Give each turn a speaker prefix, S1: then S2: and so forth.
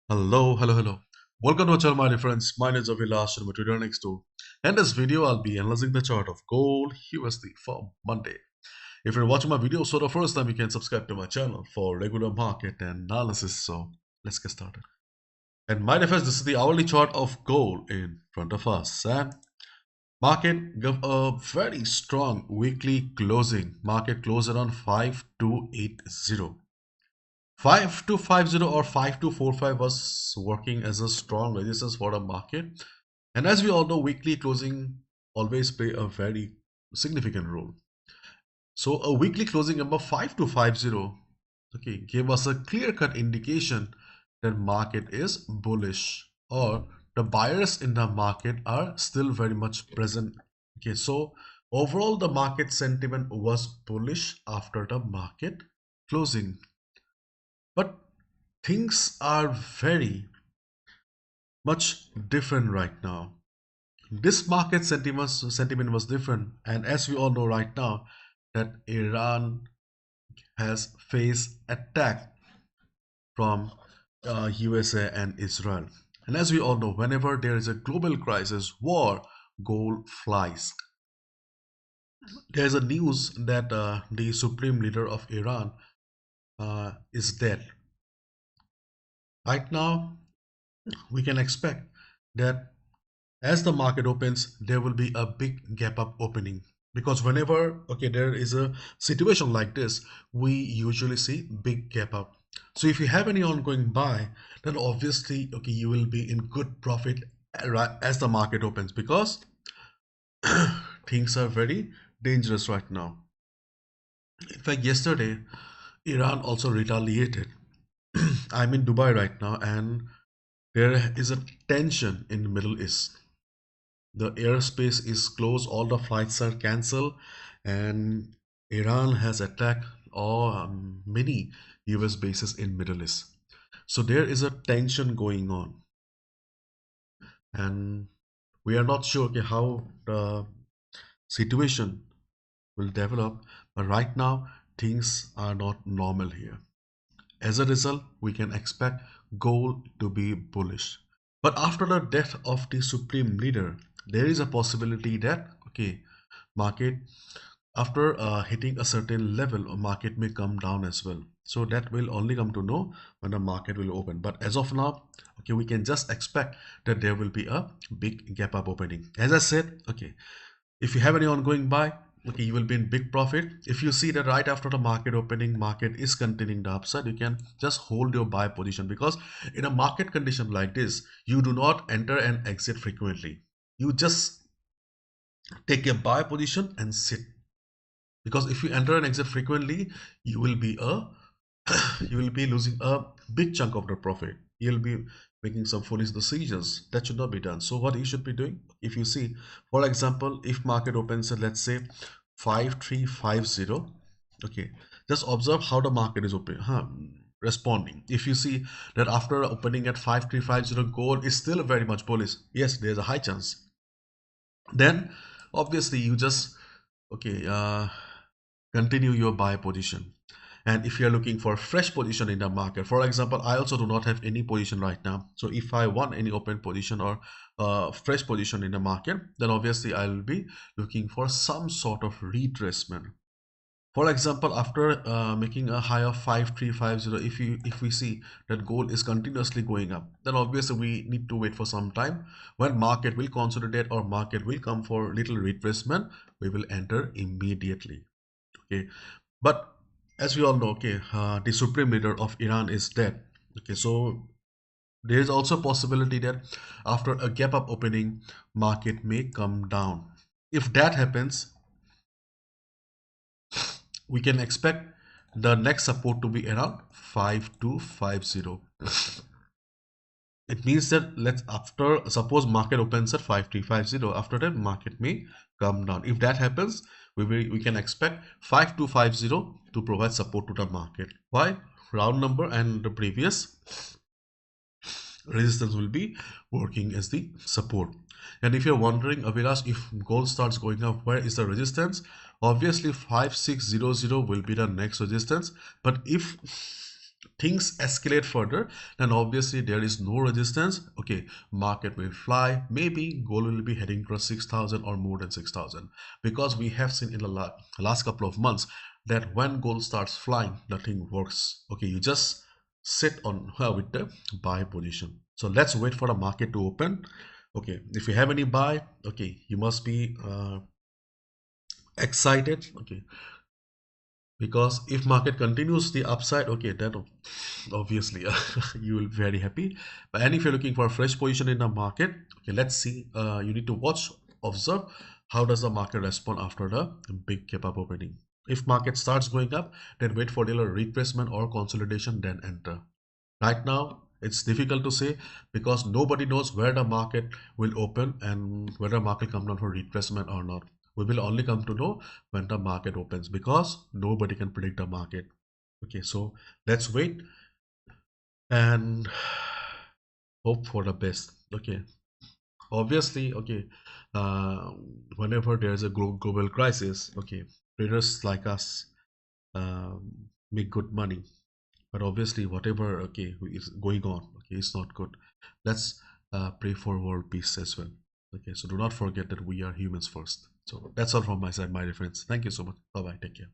S1: Hello. Welcome to our channel, my dear friends. My name is Avilash and we're next to. In this video, I'll be analyzing the chart of gold USD for Monday. If you're watching my videos for the first time, you can subscribe to my channel for regular market analysis. So let's get started. And my dear friends, this is the hourly chart of gold in front of us. And market gave a very strong weekly closing. Market closed around 5280. 5250 or 5245 was working as a strong resistance for the market. And as we all know, weekly closing always play a very significant role. So a weekly closing number 5250, okay, gave us a clear-cut indication that market is bullish or the buyers in the market are still very much present. Okay, so overall the market sentiment was bullish after the market closing. But things are very much different right now. This market sentiment was different, and as we all know right now, that Iran has faced attack from USA and Israel. And as we all know, whenever there is a global crisis, war, gold flies. There is a news that the supreme leader of Iran is dead. Right now, we can expect that as the market opens, there will be a big gap up opening, because whenever there is a situation like this, we usually see big gap up. So if you have any ongoing buy, then obviously you will be in good profit right as the market opens, because things are very dangerous right now. In fact, yesterday Iran also retaliated. I'm in Dubai right now, and there is a tension in the Middle East. The airspace is closed, all the flights are cancelled, and Iran has attacked all many US bases in Middle East. So there is a tension going on, and we are not sure how the situation will develop, but right now things are not normal here. As a result, we can expect gold to be bullish. But after the death of the supreme leader, there is a possibility that market after hitting a certain level, a market may come down as well. So that will only come to know when the market will open. But as of now, we can just expect that there will be a big gap up opening. As I said, if you have any ongoing buy, you will be in big profit. If you see that right after the market opening, market is continuing the upside, you can just hold your buy position, because in a market condition like this, you do not enter and exit frequently. You just take a buy position and sit, because if you enter and exit frequently, you will be you will be losing a big chunk of the profit. You'll be making some foolish decisions that should not be done. So what you should be doing, if you see, for example, if market opens at, let's say, 5350, just observe how the market is responding. If you see that after opening at 5350, gold is still very much bullish, yes, there's a high chance, then obviously you just continue your buy position. And if you're looking for fresh position in the market, for example, I also do not have any position right now. So if I want any open position or fresh position in the market, then obviously I'll be looking for some sort of retracement. For example, after making a high of 5350, if we see that gold is continuously going up, then obviously we need to wait for some time. When market will consolidate or market will come for little retracement, we will enter immediately. But as we all know, the supreme leader of Iran is dead. So there is also a possibility that after a gap up opening, market may come down. If that happens, we can expect the next support to be around 5250. It means that after suppose market opens at 5350, after that market may come down. If that happens, we can expect 5250 to provide support to the market. Why? Round number and the previous resistance will be working as the support. And if you're wondering, Avilash, if gold starts going up, where is the resistance? Obviously 5600 will be the next resistance. But if things escalate further, then obviously there is no resistance. Okay, market will fly. Maybe gold will be heading towards 6,000 or more than 6,000, because we have seen in the last couple of months that when gold starts flying, nothing works. Okay, you just sit on with the buy position. So let's wait for the market to open. Okay, if you have any buy, okay, you must be excited. Okay, because if market continues the upside, okay, then obviously you will be very happy. But and if you're looking for a fresh position in the market, okay, let's see, you need to watch, observe how does the market respond after the big gap up opening. If market starts going up, then wait for the retracement or consolidation, then enter. Right now it's difficult to say, because nobody knows where the market will open and whether market come down for retracement or not. We will only come to know when the market opens, because nobody can predict the market. Okay, so let's wait and hope for the best. Okay, obviously, okay, uh, whenever there's a global crisis, okay, traders like us make good money. But obviously whatever, okay, is going on, okay, it's not good. Let's pray for world peace as well. Okay, so do not forget that we are humans first. So that's all from my side, my friends. Thank you so much. Bye bye, take care.